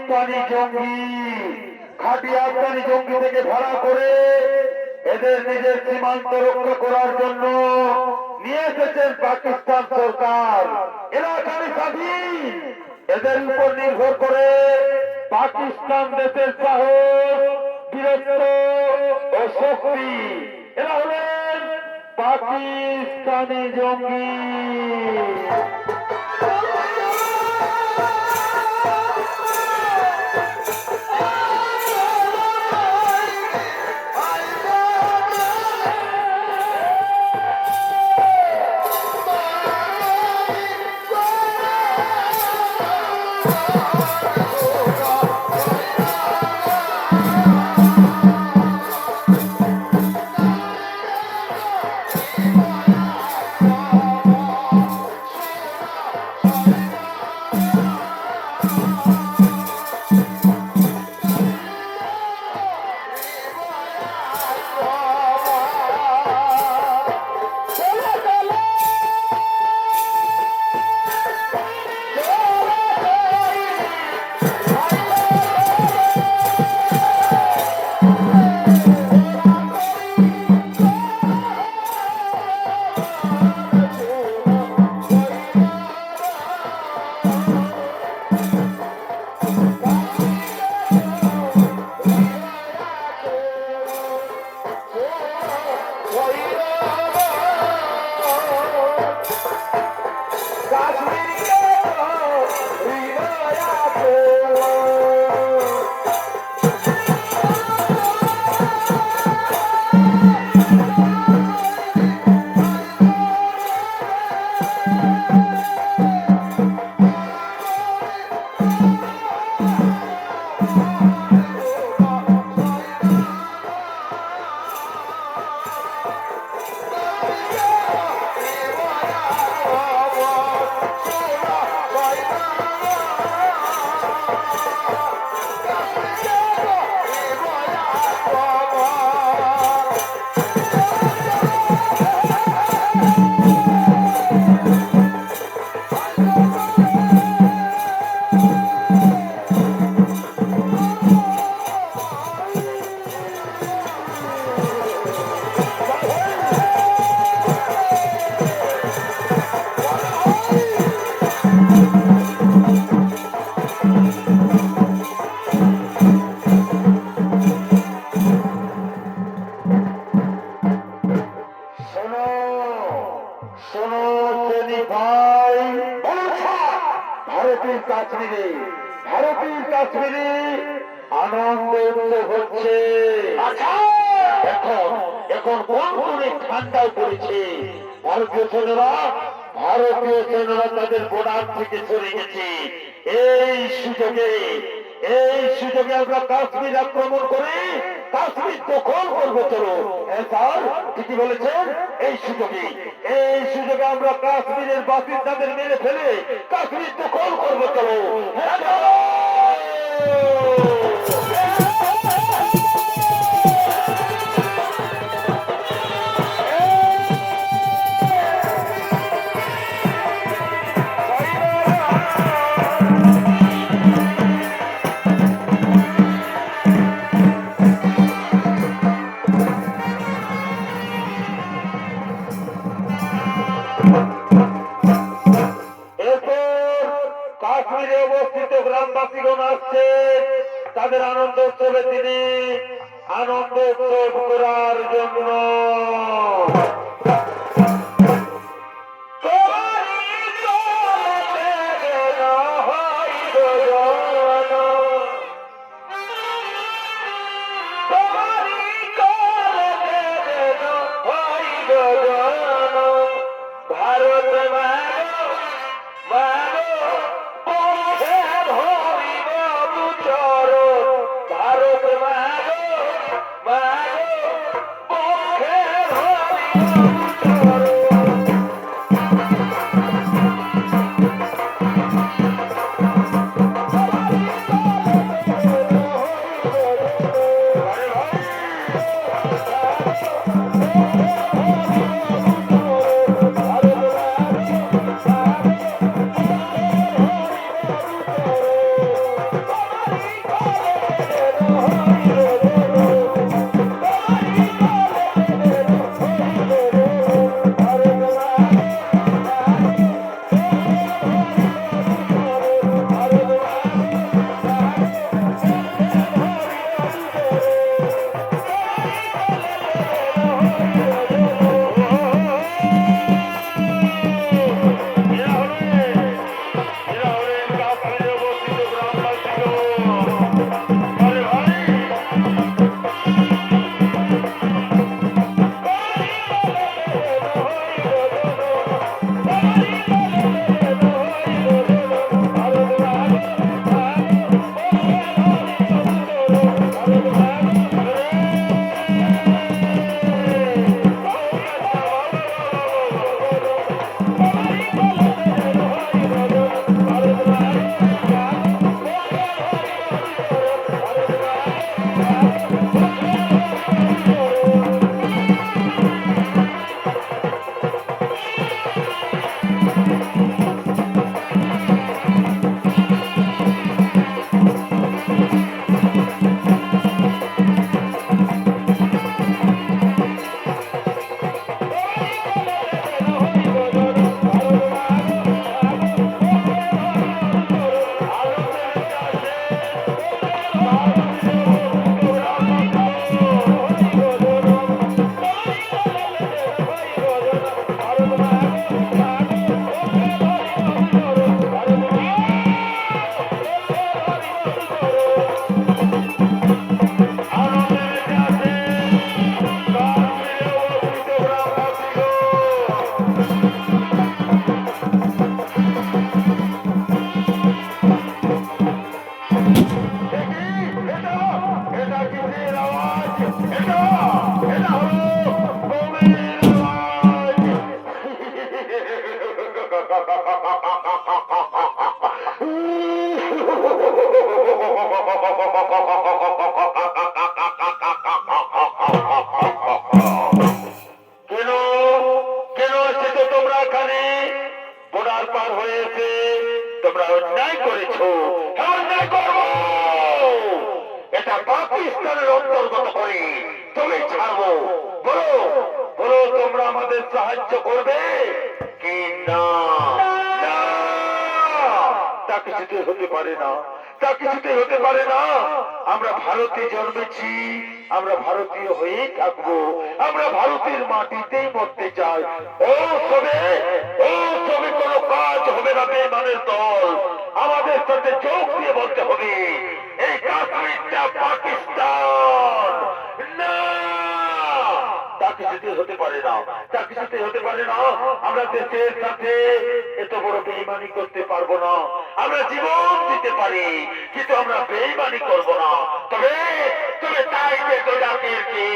পাকিস্তানি জঙ্গি, খাঁটি আফগানি জঙ্গি থেকে ভাড়া করে এদের নিজের সীমান্ত রক্ষা করার জন্য নিয়ে এসেছেন পাকিস্তান সরকার। এলাকায় স্বাধীন, এদের উপর নির্ভর করে পাকিস্তান দেশের সাহস, বীরত্ব ও শক্তি। এরা হলেন পাকিস্তানি জঙ্গি। ভারতীয় কাশ্মীরে আনন্দ উৎসব হচ্ছে। এখন অনেক ঠান্ডাও পড়েছে। ভারতীয় সৈন্যরা তাদের বর্ডার থেকে সরে গেছে। এই সুযোগে আমরা কাশ্মীর আক্রমণ করে কাশ্মীর দখল করবো। চলো স্যার ঠিকই বলেছেন। এই সুযোগে আমরা কাশ্মীরের বাসিন্দাদের মেরে ফেলে কাশ্মীর দখল করবো। চলো কাশ্মীরে অবস্থিত গ্রামবাসীগণ আসছে তাদের আনন্দ উৎসবে তিনি আনন্দ উৎসব করার জন্য। কেন কেন এসেছো তোমরা এখানে? বর্ডার পার হয়েছে, তোমরা অন্যায় করেছো। হ্যাঁ, অন্যায় করবো। এটা পাকিস্তানের অন্তর্গত করে তুমি ছাড়বো। বলো বলো, তোমরা আমাদের সাহায্য করবে কি না? না, তা কিছুতে হতে পারে না, তা কিছুতে হতে পারে না। আমরা ভারতে জন্মেছি, আমরা ভারতীয় হয়েই থাকবো, আমরা ভারতের মাটিতেই মরতে চাই। ও সবে কোনো কাজ হবে না বেঈমানের দল। আমাদের সাথে যোগ দিয়ে বলতে হবে এই কাশ্মীরটা পাকিস্তান না। তা কিছুতে হতে পারে না, তা কিছুতে হতে পারে না। আমরা দেশের সাথে এত বড় বেঈমানি করতে পারবো না। আমরা জীবন দিতে পারি, কিন্তু আমরা বেঈমানি করবো না। তবে তবে তাই তো জাতির কি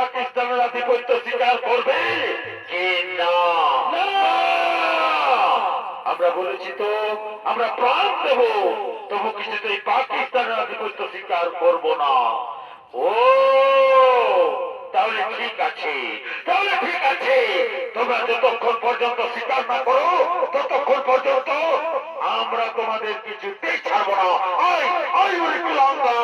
পাকিস্তানের আধিপত্য স্বীকার করবে কি না? আমরা বলেছি তো আমরা প্রাণ দেব, তবু কিছুতেই পাকিস্তানের আধিপত্য স্বীকার করব না। ও তাহলে ঠিক আছে, তাহলে ঠিক আছে। তোমরা যতক্ষণ পর্যন্ত স্বীকার না করো ততক্ষণ পর্যন্ত আমরা তোমাদের কিছুতেই ছাড়বো না। আই উইল আমরা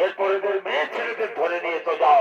এরপর এদের মেয়ে ছেলেদের ধরে নিয়ে তো যাও।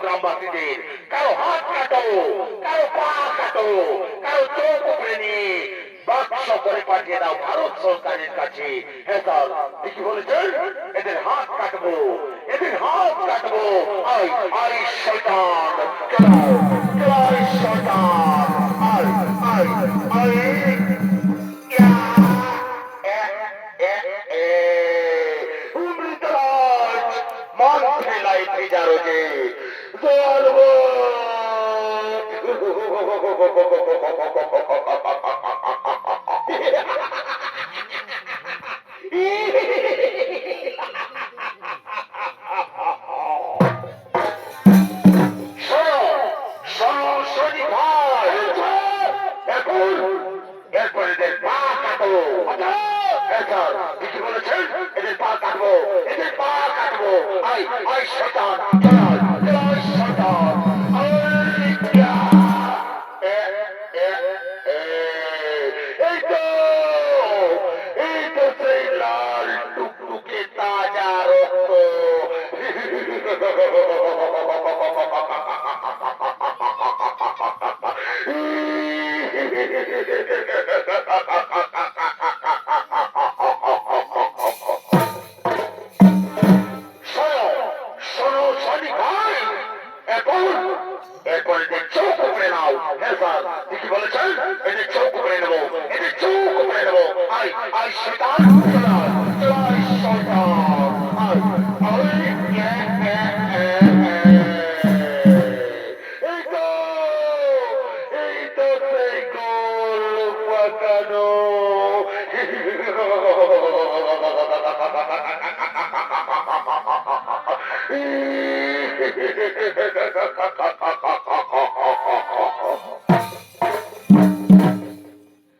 গ্রামবাসীদের কারো হাত কাটো, কারো পা কাটো, কারো চোখ উপরে নিয়ে বাক্স করে পাঠিয়ে দাও ভারত সরকারের কাছে। হ্যাঁ স্যার, কি বলেছেন? এদের হাত কাটবো, এদের হাত কাটবো। আয় আয় শয়তান, চলো চলো আয় শয়তান, আয় আয় আয়। ইয়া, এ, এ, এ। অমৃতরাজ মান ফেলাই ফিজারো যে জলব। শোনো শোনো শনি ভাই, এখন এরপর এদের পা কাটো। স্যার কিছু বলেছেন? এদের পা কাটবো, এদের পা কাটবো। আই আই শয়তান, চল চল শয়তান, আই ইয়া। এ, এ, এ। এই তো এই তো সেই লাল টুকটুকে তাজা রক্ত। শোনো শোনো সনি ভাই, এখন এরপর এদের চোখ উপড়ে নাও। হ্যাঁ স্যার কি বলেছেন? এদের চোখ উপড়ে নেবো, এদের চোখ উপড়ে নেবো। আই আই শয়তান, চল চল শয়তান, আই আই ইয়া, ইয়া, ইয়া। এই তো এই তো সেই গোল পাকানো।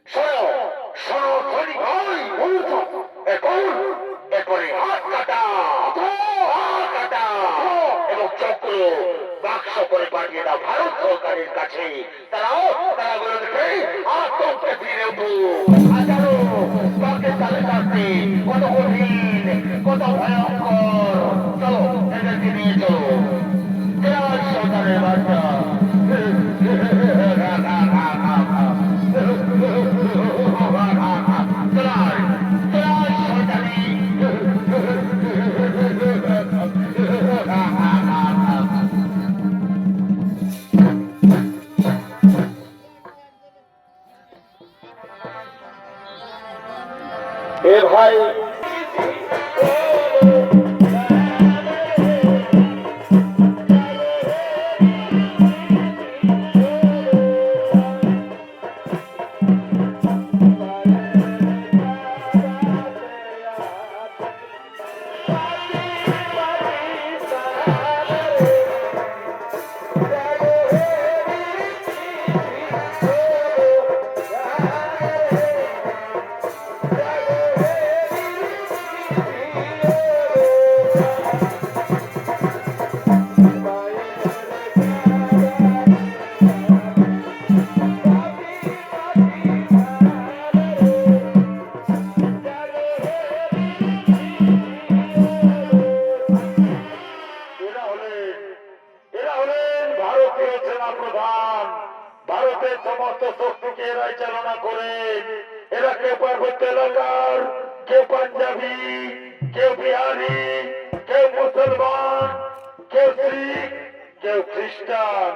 শোনো শোনো ধনী ভাই, এখন এরপরে হাত কাটা, হাত কাটা এবং চক্র বাক্স করে পাঠিয়ে দাও ভারত সরকারের কাছে। তারা বলে দেখে আতঙ্কে ফিরে উঠো। হাজারো পাকিস্তানের কাছে কত কঠিন, কত ভয়ঙ্কর। চলো এদেরকে নিয়ে চলো। জয় সরকারের বাচ্চা। এ ভাই এরা হলেন ভারতীয় সেনা প্রধান। ভারতের সমস্ত শক্তিকে এরাই চালনা করেন। এরা কেউ পার্বত্য এলাকার, কেউ পাঞ্জাবি, কেউ বিহারি, কেউ মুসলমান, কেউ শিখ, কেউ খ্রিস্টান।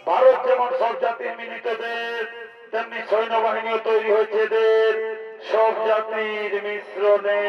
ভারত যেমন সব জাতির মিলিত দেশ, তেমনি সৈন্যবাহিনীও তৈরি হয়েছে এদের সব জাতির মিশ্রণে।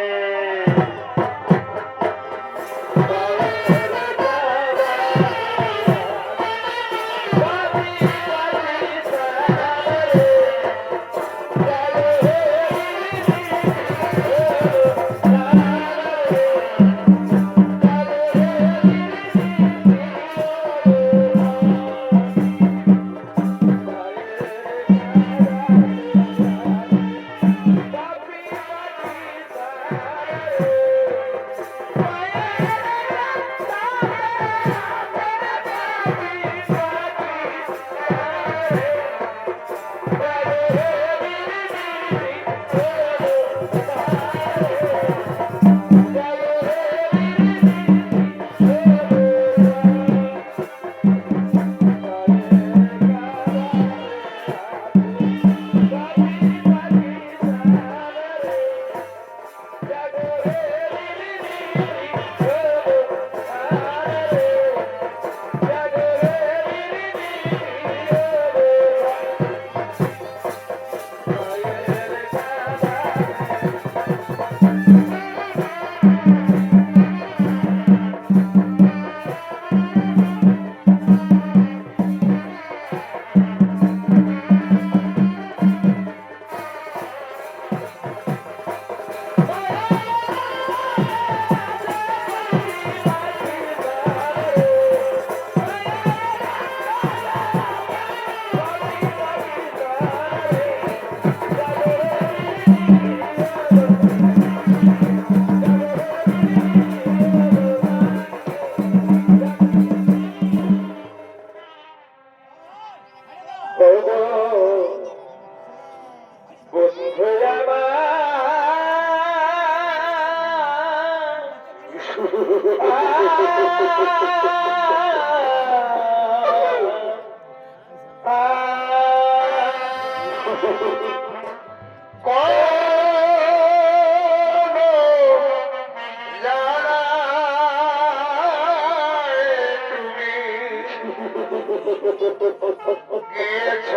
গিয়েছ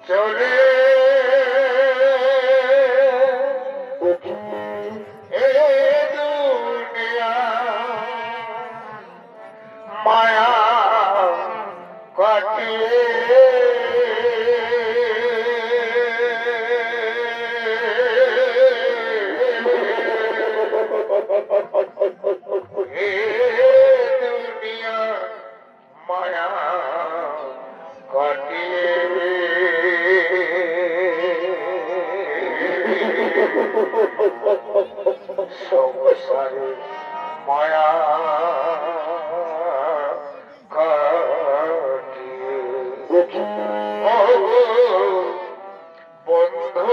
চলে এ দুনিয়া মায়া কাটিয়ে এ দুনিয়া মায়া কাটিয়ে সংসারে মায়া কাটিয়ে বন্ধু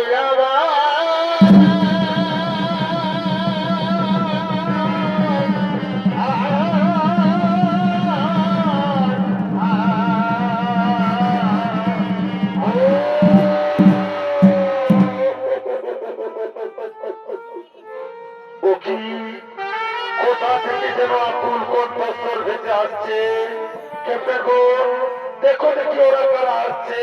কোথা থেকে যেন আকুল কণ্ঠস্বর ভেসে আসছে। ক্যাপ্টেন গো, দেখো দেখি ওরা কারা আসছে।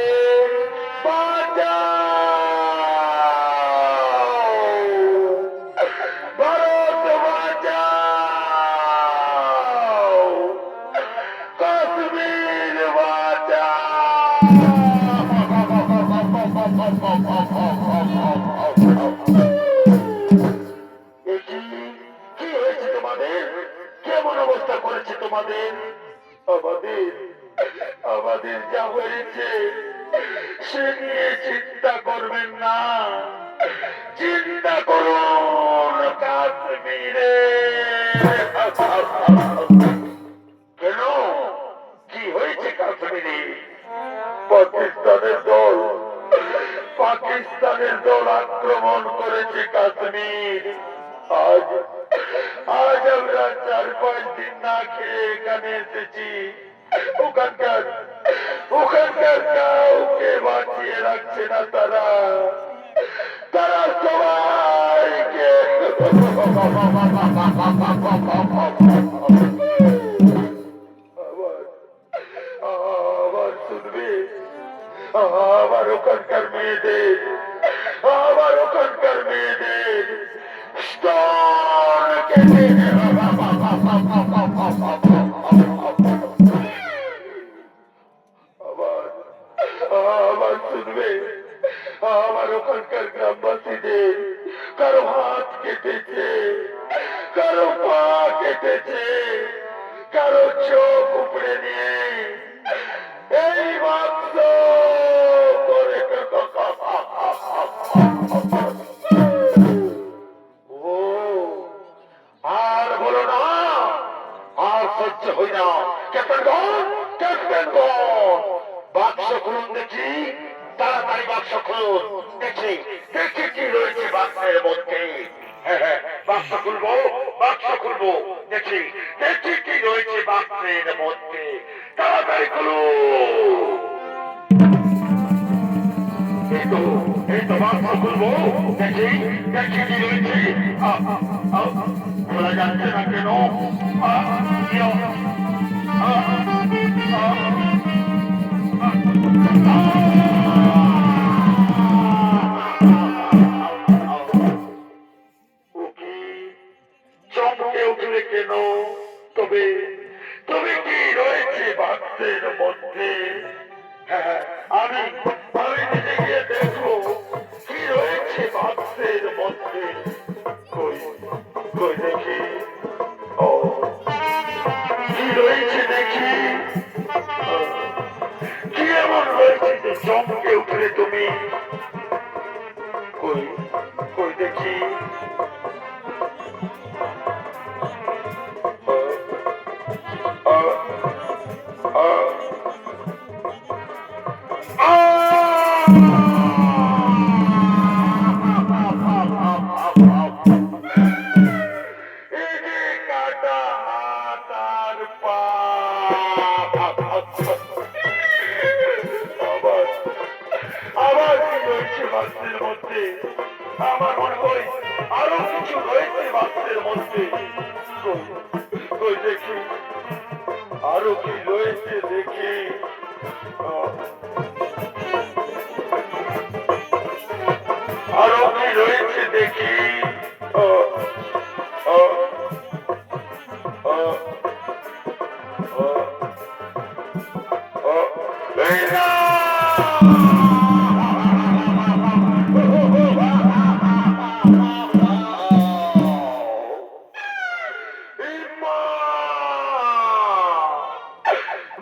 ভারত বাঁচাও, কাশ্মীর কি হয়েছে তোমাদের? কেমন অবস্থা করেছে তোমাদের? আমাদের যা হয়েছে সে নিয়ে চিন্তা করবেন না, চিন্তা করুন কাশ্মীরে। কেন, কি হয়েছে কাশ্মীরে? পাকিস্তানের দল আক্রমণ করেছে কাশ্মীর। আজ আমরা 4-5 দিন না খেয়ে এখানে এসেছি। ওখানকার কাউকে বাঁচিয়ে রাখছে না তারা সবাইকে আবার শুনবে, আবার ওখানকার মেয়েদের স্তন কেটে আবার শুনবে, আবার ওখানকার গ্রামবাসীদের কারো হাত কেটেছে, কারো পা কেটেছে, কারো চোখ উপড়ে নিয়ে এই বাক্স করে ও আর বলো না, আর সহ্য হই না। ক্যাপ্টেন বাক্স খুলুন দেখি, তাড়াতাড়ি বাক্স খুলুন দেখি কি রয়েছে বাক্সের মধ্যে। হ্যাঁ, বাক্স খুলবো দেখি কি রয়েছে বাক্সের মধ্যে। তাড়াতাড়ি খুলুন। এই তো বাক্স খুলবো দেখি কি রয়েছে। খোলা যাচ্ছে না কেন? চমকে উঠলে কেন? তবে কি রয়েছে বাক্সের মধ্যে? আমি নিজে গিয়ে দেখবো কি রয়েছে বাক্সের মধ্যে। কই দেখি, ও কি রয়েছে দেখি। কি এমন রয়েছে যে চমকে উঠলে তুমি? কই দেখি। আবার কি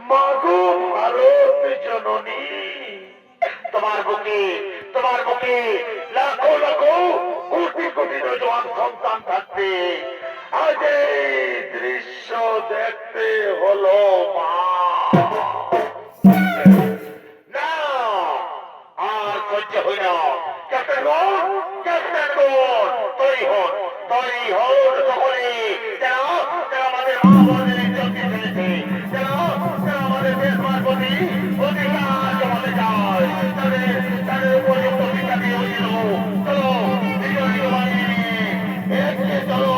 মাগো ভারত জননী, তোমার বুকে লাখো লাখো কোটি কোটি নজওয়ান সন্তান থাকতে আজ এই দৃশ্য দেখতে হলো মা। না আর সহ্য হই না। ক্যাপ্টেন তৈরি হন সকলে, যেন আমাদের মা বোনদের ইজ্জত দিয়ে ফেলেছে, যেন আমাদের দেশ প্রতি অধিকার জমাতে চায়, তাদের উপযুক্ত শিক্ষা দিয়ে উঠিয়ে দেবো। চলো নিজ নিজ বাহিনী এগিয়ে চলো,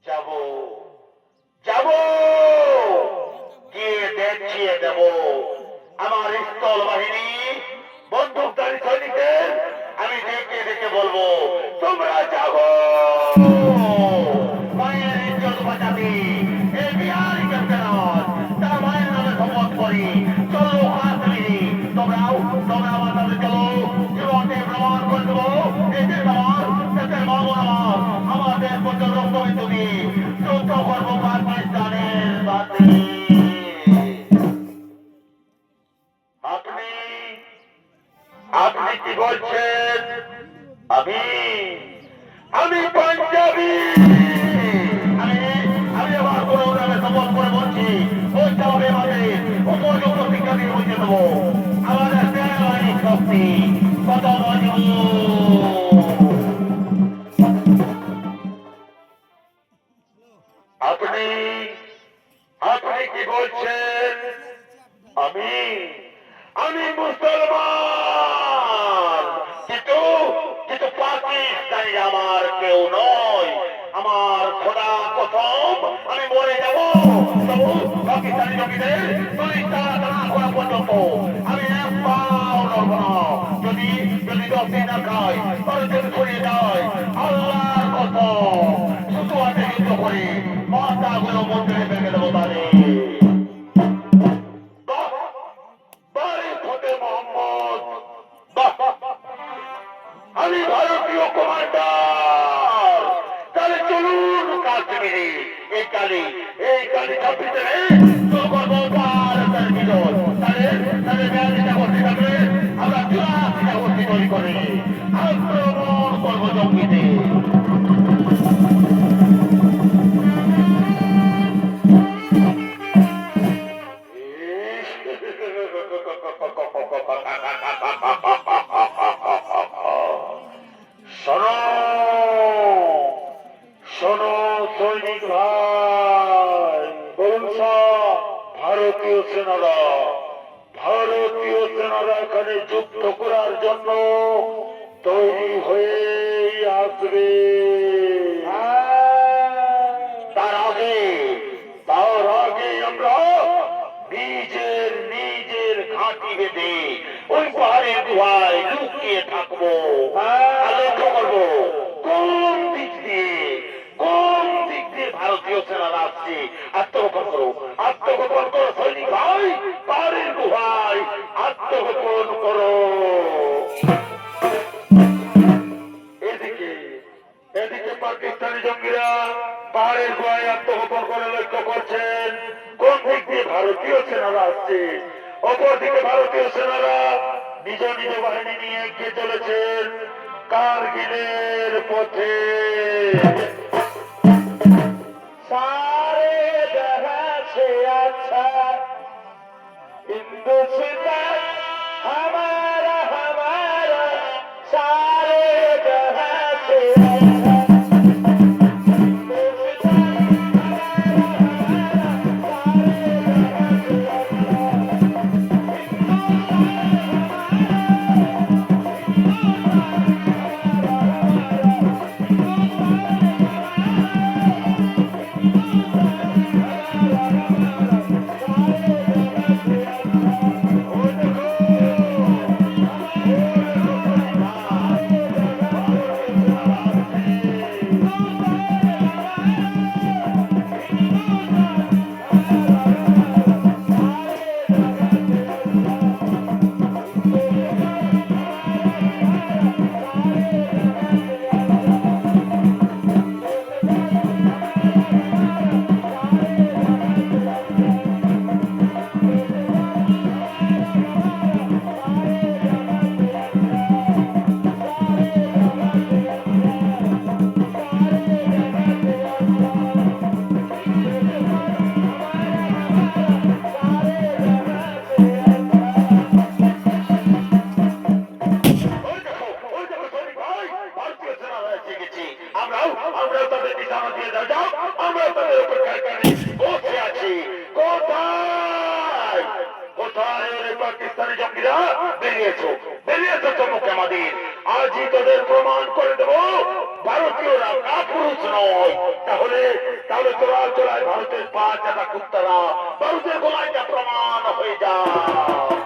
যাবো গিয়ে দেখিয়ে দেব আমার স্থল বাহিনী বন্দুকধারী সৈনিকদের। আমি ডেকে বলবো, তোমরা যাবো মায়ের ইজ্জত বাঁচাতে। এই বিহারি ক্যাপ্টেন তার মায়ের নামে শপথ করি, চলো কাশ্মীরি, তোমরাও আমার সাথে চলো। জীবনকে প্রমাণ করে দেবো এই দেশ আমার, দেশের মামন আমার দেশ পর্যন্ত রক্তবিন্দু দিয়ে যুদ্ধ করবো পাকিস্তানের সাথে। আপনি কি বলছেন? আমি পাঞ্জাবি। আমি আবার কোন নামে শপথ করে বলছি, ওই জবাবে আমাদের উপযুক্ত শিক্ষা দিয়ে বুঝে দেবো আমাদের সেনাবাহিনীর শক্তি কত মজবুত। আপনি কি বলছেন? আমি মুসলমান, কিন্তু পাকিস্তানি আমার কেউ নয়। আমার খোদা কসম আমি মরে যাব, তবু পাকিস্তানি জঙ্গিদের তারা করা পর্যন্ত আমি এক পাও লড়ব না। যদি 10 দিন না খাই, তাহলে যদি ছড়িয়ে যায় আল্লাহর কসম শুধু হাতে যুদ্ধ করে মাথাগুলো মন্দিরে ভেঙে দেবো তাদের। আমি ভারতীয় কমান্ডার। তাহলে চলুন কাশ্মীরে এই কালী 26 শুরু করবো ভারতের বিজয়। তাহলে 42টা গোষ্ঠী থাকলে আমরা 84টা গোষ্ঠী তৈরি করে আক্রমণ করবো জঙ্গিদের। শোনো সৈনিক ভাই, ভারতীয় সেনারা এখানে যুদ্ধ করার জন্য তৈরি হয়ে আসবে। তার আগে আমরা নিজের ঘাঁটি বেঁধে ওই পাহাড়ের গুহায় লুকিয়ে থাকবো। লক্ষ্য করবো কোন দিক দিয়ে ভারতীয় সেনারা আসছে। আত্মগোপন করো সৈনিক ভাই, পাহাড়ের গুহায় আত্মগোপন করো। এদিকে পাকিস্তানি জঙ্গিরা পাহাড়ের গুহায় আত্মগোপন করে লক্ষ্য করছেন কোন দিক দিয়ে ভারতীয় সেনারা আসছে। অপরদিকে ভারতীয় সেনারা নিজ বাহিনী নিয়ে এগিয়ে চলেছেন কারগিলের পথে। सारे जहां से अच्छा हिंदुस्तान हमारा सारे जहां से अच्छा পাকিস্তানি জঙ্গিরা বেরিয়েছো বেরিয়েছো চমকে আমাদের আজই তোদের প্রমাণ করে দেবো ভারতীয়রা কাপুরুষ নয়। তাহলে তাহলে তোরা চলায় ভারতের পা চাটা কুত্তারা ভারতের গোলাইটা প্রমাণ হয়ে যায়।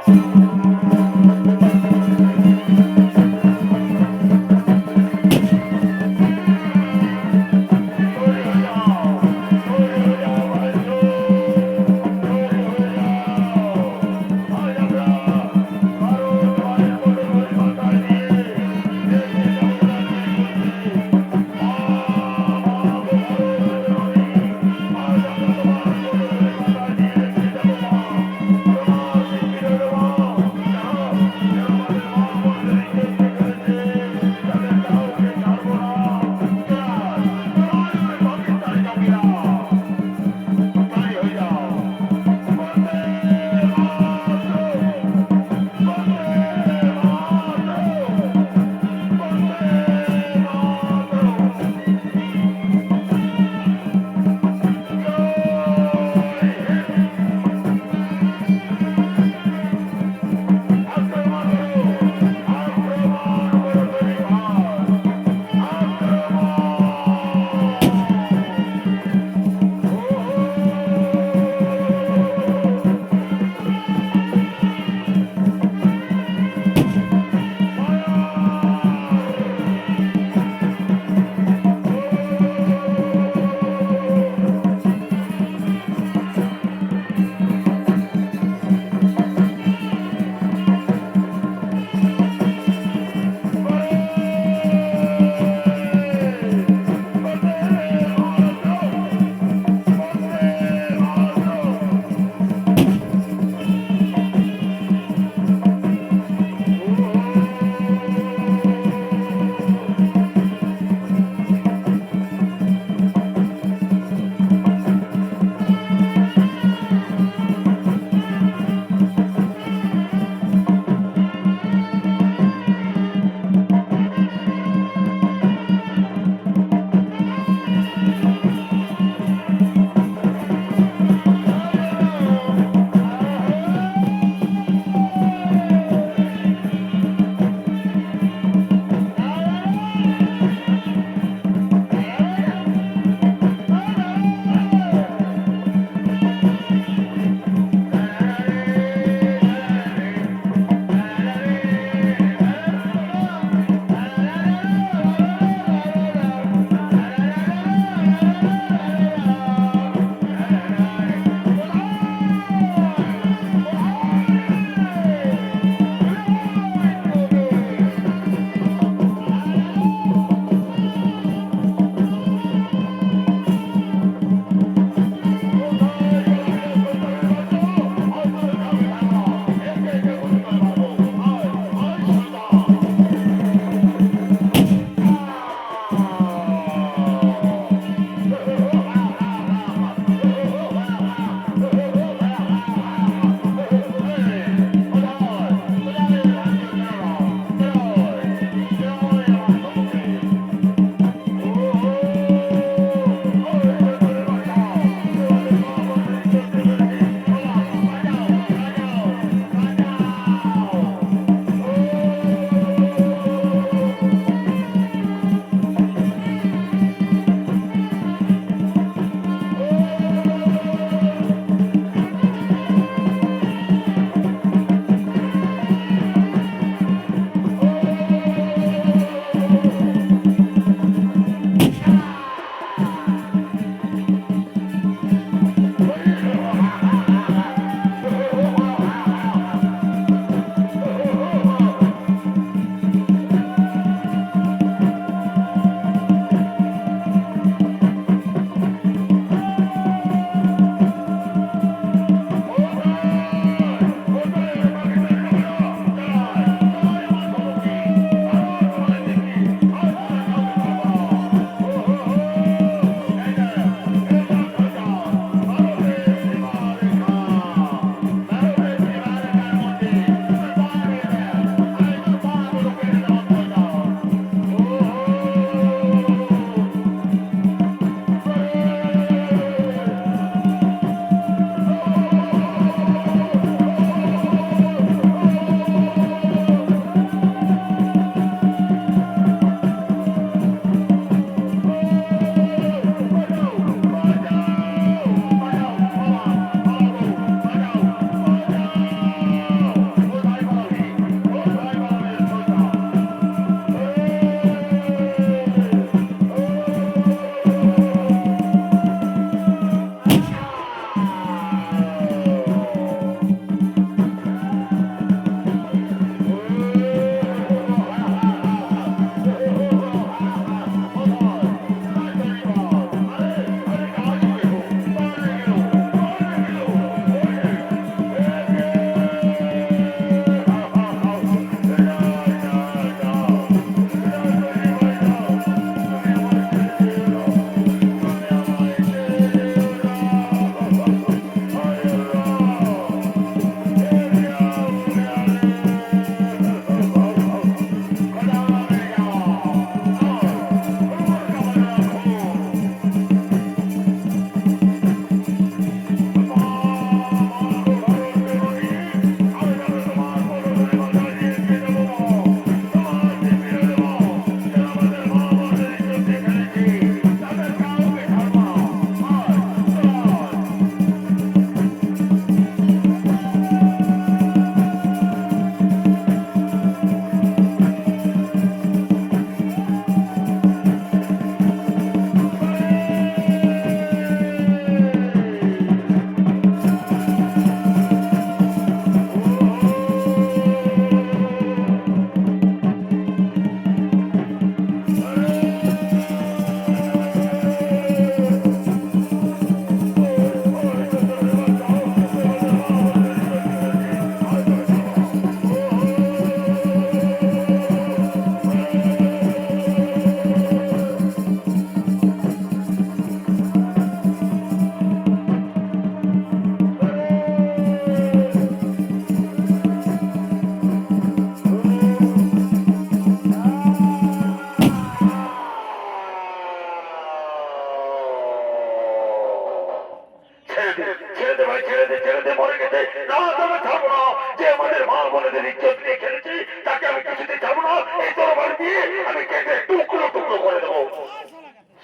ছেড়ে দে ভাই, ছেড়ে দে, মরে গেছে। না, তবে ছাড়বো না। যে আমাদের মা বোনেদের ইজ্জত নিয়ে খেলেছি, তাকে আমি কিছুতে ছাড়বো না। এই তরবারি দিয়ে আমি কেটে টুকরো টুকরো করে দেবো।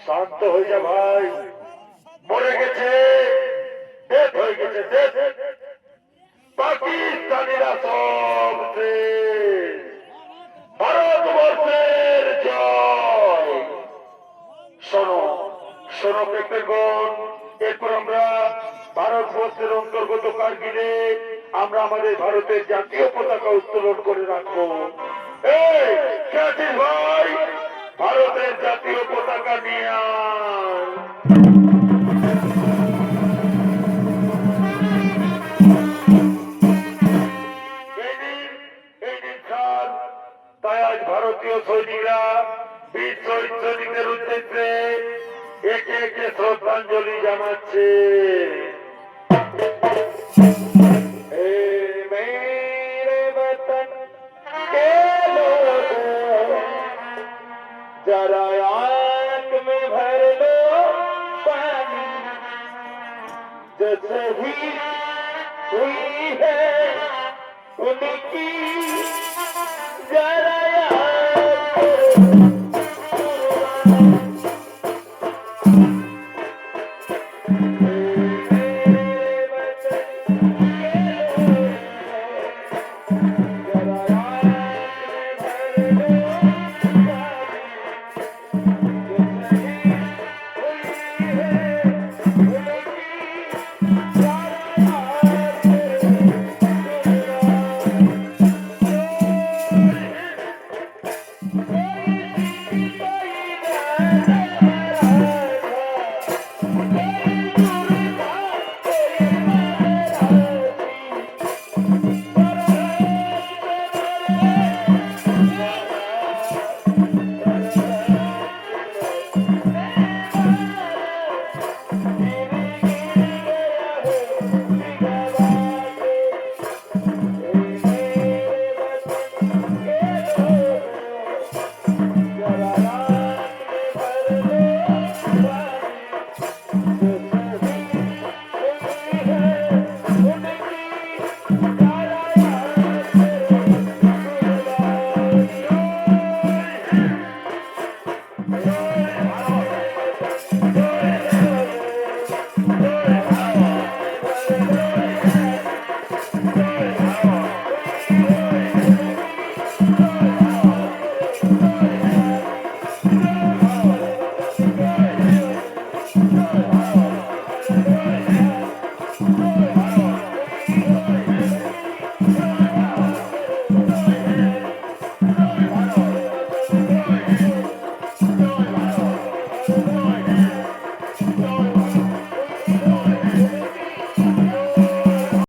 শান্ত হয়ে যা ভাই, মরে গেছে, ডেথ হয়ে গেছে, ডেথ। পাকিস্তানিরা সব শেষ। ভারতবর্ষের জয়। শোনো শোনো প্রেক্ষকগণ, এরপর আমরা ভারতবর্ষের অন্তর্গত কারগিলে আমরা আমাদের ভারতের জাতীয় পতাকা উত্তোলন করে রাখবো। এই কে আছিস ভাই, ভারতের জাতীয় পতাকা নিয়ে আয়। এই দিন খান। তাই আজ ভারতীয় সৈনিকরা বীর শহীদ সৈনিকদের উদ্দেশ্যে একে একে শ্রদ্ধাঞ্জলি জানাচ্ছে। এ মেরে বতন কে লোগো, जरा आंख में भर लो पानी, जो शहीद हुई है उनकी जरा